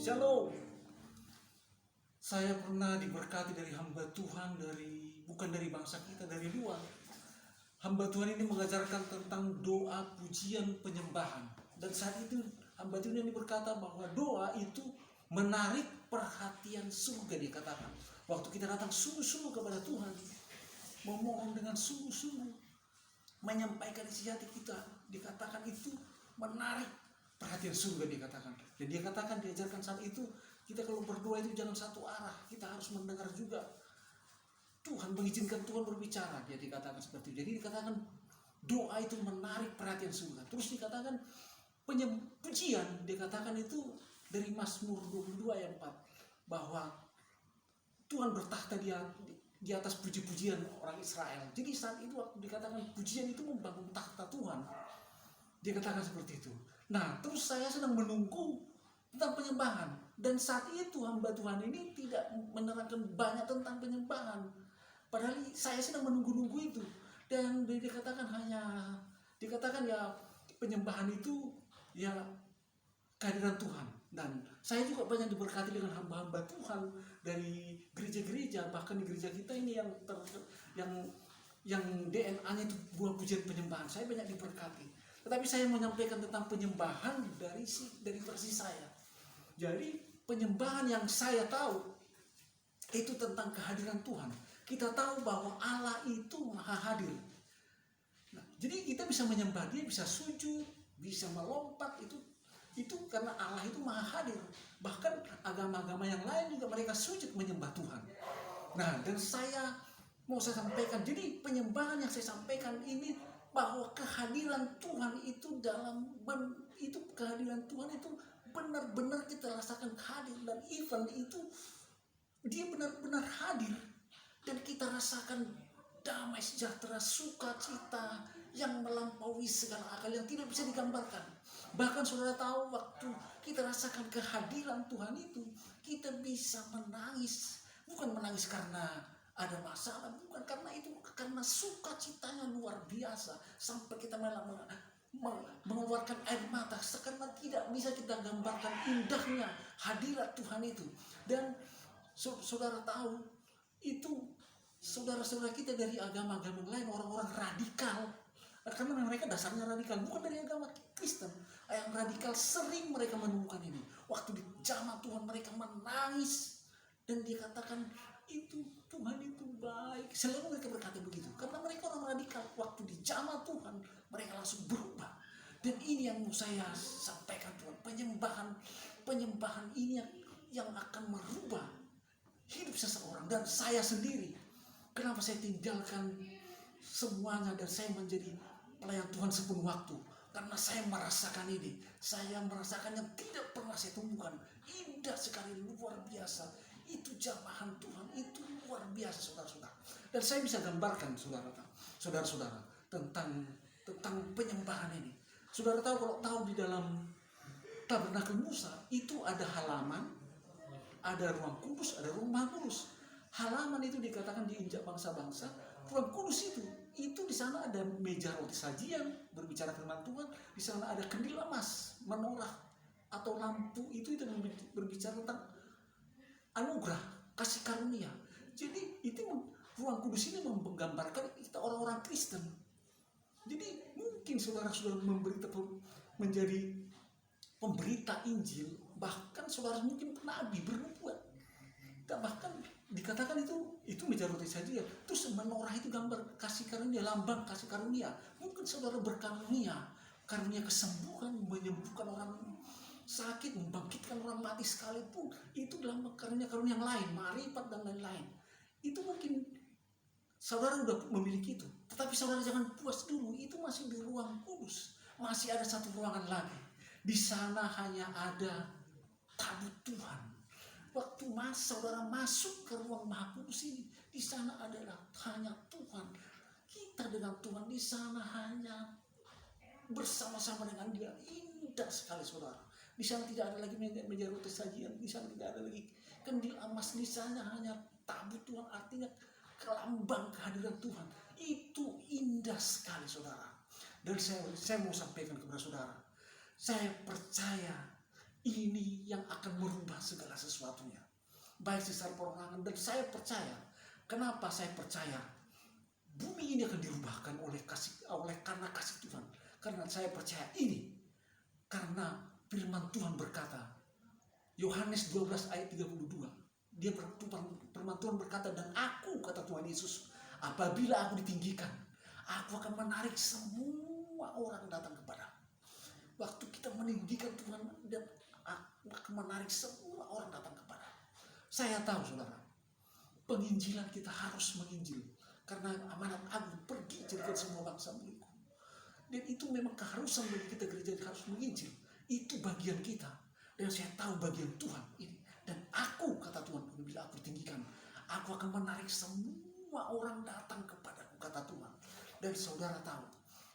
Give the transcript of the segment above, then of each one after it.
Shalom. Saya pernah diberkati dari hamba Tuhan, bukan dari bangsa kita, dari luar. Hamba Tuhan ini mengajarkan tentang doa, pujian, penyembahan. Dan saat itu hamba Tuhan ini berkata bahwa doa itu menarik perhatian surga, dikatakan. Waktu kita datang sungguh-sungguh kepada Tuhan, memohon dengan sungguh-sungguh, menyampaikan isi hati kita, dikatakan itu menarik perhatian surga, dikatakan. Dan dia katakan, diajarkan saat itu, kita kalau berdoa itu jangan satu arah, kita harus mendengar juga. Tuhan mengizinkan Tuhan berbicara, dia dikatakan seperti itu. Jadi dikatakan doa itu menarik perhatian surga. Terus dikatakan pujian, dikatakan itu dari Mazmur 22 ayat 4, bahwa Tuhan bertahta di atas puji-pujian orang Israel. Jadi saat itu waktu dikatakan pujian itu membangun tahta Tuhan, dia katakan seperti itu. Nah, terus saya sedang menunggu tentang penyembahan. Dan saat itu hamba Tuhan ini tidak menerangkan banyak tentang penyembahan. Padahal saya sedang menunggu-nunggu itu. Dan dikatakan ya penyembahan itu ya kehadiran Tuhan. Dan saya juga banyak diberkati dengan hamba-hamba Tuhan dari gereja-gereja. Bahkan di gereja kita ini yang DNA-nya itu buah pujian penyembahan. Saya banyak diberkati. Tetapi saya menyampaikan tentang penyembahan dari versi saya. Jadi penyembahan yang saya tahu itu tentang kehadiran Tuhan. Kita tahu bahwa Allah itu maha hadir. Nah, jadi kita bisa menyembah Dia, bisa sujud, bisa melompat, itu karena Allah itu maha hadir. Bahkan agama-agama yang lain juga mereka sujud menyembah Tuhan. Nah, dan saya sampaikan, jadi penyembahan yang saya sampaikan ini bahwa kehadiran Tuhan itu kehadiran Tuhan itu benar-benar kita rasakan hadir, dan event itu dia benar-benar hadir dan kita rasakan damai sejahtera, sukacita yang melampaui segala akal, yang tidak bisa digambarkan. Bahkan saudara tahu, waktu kita rasakan kehadiran Tuhan itu, kita bisa menangis. Bukan menangis karena ada masalah, bukan, karena sukacitanya luar biasa sampai kita mengeluarkan air mata, karena tidak bisa kita gambarkan indahnya hadirat Tuhan itu. Dan saudara tahu, itu saudara-saudara kita dari agama-agama lain, orang-orang radikal, karena mereka dasarnya radikal, bukan dari agama Kristen. Yang radikal sering mereka menemukan ini. Waktu di jamaah Tuhan mereka menangis, dan dia katakan itu Tuhan itu baik. Selalu mereka berkata begitu, karena mereka orang radikal. Waktu di jamaah Tuhan mereka langsung berubah. Dan ini yang mau saya sampaikan, Tuhan, penyembahan ini yang akan merubah hidup seseorang dan saya sendiri. Kenapa saya tinggalkan semuanya dan saya menjadi pelayan Tuhan sepenuh waktu? Karena saya merasakan ini. Saya merasakan yang tidak pernah saya temukan. Indah sekali, luar biasa. Itu jamahan Tuhan, itu luar biasa, saudara-saudara. Dan saya bisa gambarkan saudara-saudara tentang penyembahan ini. Saudara tahu di dalam tabernakel Musa itu ada halaman, ada ruang kudus, ada ruang maha kudus. Halaman itu dikatakan diinjak bangsa-bangsa. Ruang kudus itu di sana ada meja roti sajian, berbicara firman Tuhan. Di sana ada kandil emas, menorah atau lampu itu berbicara tentang anugerah, kasih karunia. Jadi itu ruang kudus ini menggambarkan kita orang-orang Kristen. Jadi mungkin saudara-saudara menjadi pemberita Injil, bahkan saudara mungkin nabi, bernubuat. Bahkan dikatakan itu meja roti saja. Terus menorah itu gambar kasih karunia, lambang kasih karunia. Mungkin saudara berkarunia, karunia kesembuhan, menyembuhkan orang sakit, membangkitkan orang mati sekalipun. Itu dalam karunia-karunia yang lain, marifat dan lain-lain. Itu mungkin saudara udah memiliki itu. Tetapi saudara jangan puas dulu, itu masih di ruang kudus. Masih ada satu ruangan lagi. Di sana hanya ada tabut Tuhan. Waktu saudara masuk ke ruang maha kudus ini, di sana adalah hanya Tuhan. Kita dengan Tuhan di sana hanya bersama-sama dengan Dia. Indah sekali, saudara. Di sana tidak ada lagi meja roti sajian, di sana tidak ada lagi kandil emas, di sana hanya tabut Tuhan, artinya kelambang kehadiran Tuhan. Itu indah sekali, saudara. Dan saya mau sampaikan kepada saudara, saya percaya ini yang akan merubah segala sesuatunya, baik secara perorangan. Dan saya percaya, kenapa saya percaya bumi ini akan dirubahkan karena kasih Tuhan. Karena saya percaya ini, karena firman Tuhan berkata, Yohanes 12 ayat 32, firman Tuhan berkata, dan aku, kata Tuhan Yesus, apabila aku ditinggikan, aku akan menarik semua orang datang kepada. Waktu kita meninggikan Tuhan, dan akan menarik semua orang datang kepada. Saya tahu saudara, penginjilan kita harus menginjil, karena amanat agung, pergi jadikan semua bangsa milikku. Dan itu memang keharusan bagi kita gereja, harus menginjil. Itu bagian kita. Dan saya tahu bagian Tuhan ini. Dan aku, kata Tuhan, bila aku tinggikan, aku akan menarik semua orang datang kepadaku, kata Tuhan. Dan saudara tahu,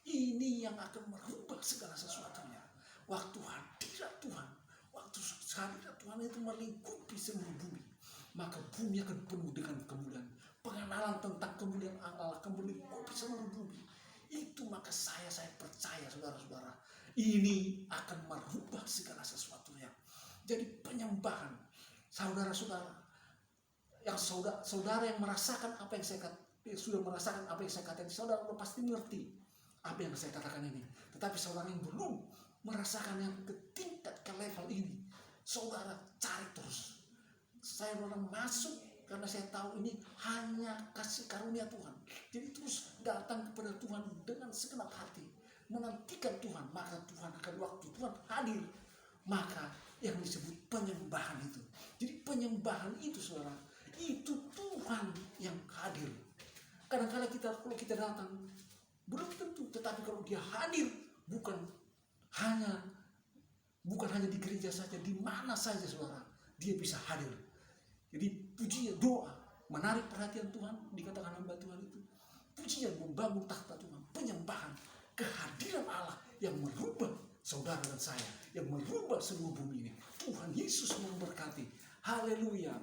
ini yang akan merubah segala sesuatunya. Waktu hadirat Tuhan, waktu hadirat Tuhan itu melingkupi seluruh bumi, maka bumi akan penuh dengan kemuliaan. Pengenalan tentang kemuliaan Allah akan melingkupi seluruh bumi. Itu maka saya percaya saudara-saudara, ini akan merubah segala sesuatunya. Jadi penyembahan, saudara-saudara, yang saudara yang merasakan apa yang saya katakan, sudah merasakan apa yang saya katakan, saudara pasti mengerti apa yang saya katakan ini. Tetapi saudara yang belum merasakan yang ke tingkat, ke level ini, saudara cari terus. Saya orang masuk karena saya tahu ini hanya kasih karunia Tuhan. Jadi terus datang kepada Tuhan dengan segenap hati, menantikan Tuhan, maka Tuhan akan, waktu Tuhan hadir, maka yang disebut penyembahan itu. Jadi penyembahan itu saudara, itu Tuhan yang hadir. Kadang-kadang kalau kita datang belum tentu, tetapi kalau dia hadir, bukan hanya di gereja saja, di mana saja saudara, dia bisa hadir. Jadi pujian, doa, menarik perhatian Tuhan, dikatakan hamba Tuhan itu. Pujian membangun takhta Tuhan, penyembahan, kehadiran Allah yang merubah saudara dan saya, yang merubah seluruh bumi ini. Tuhan Yesus memberkati. Haleluya.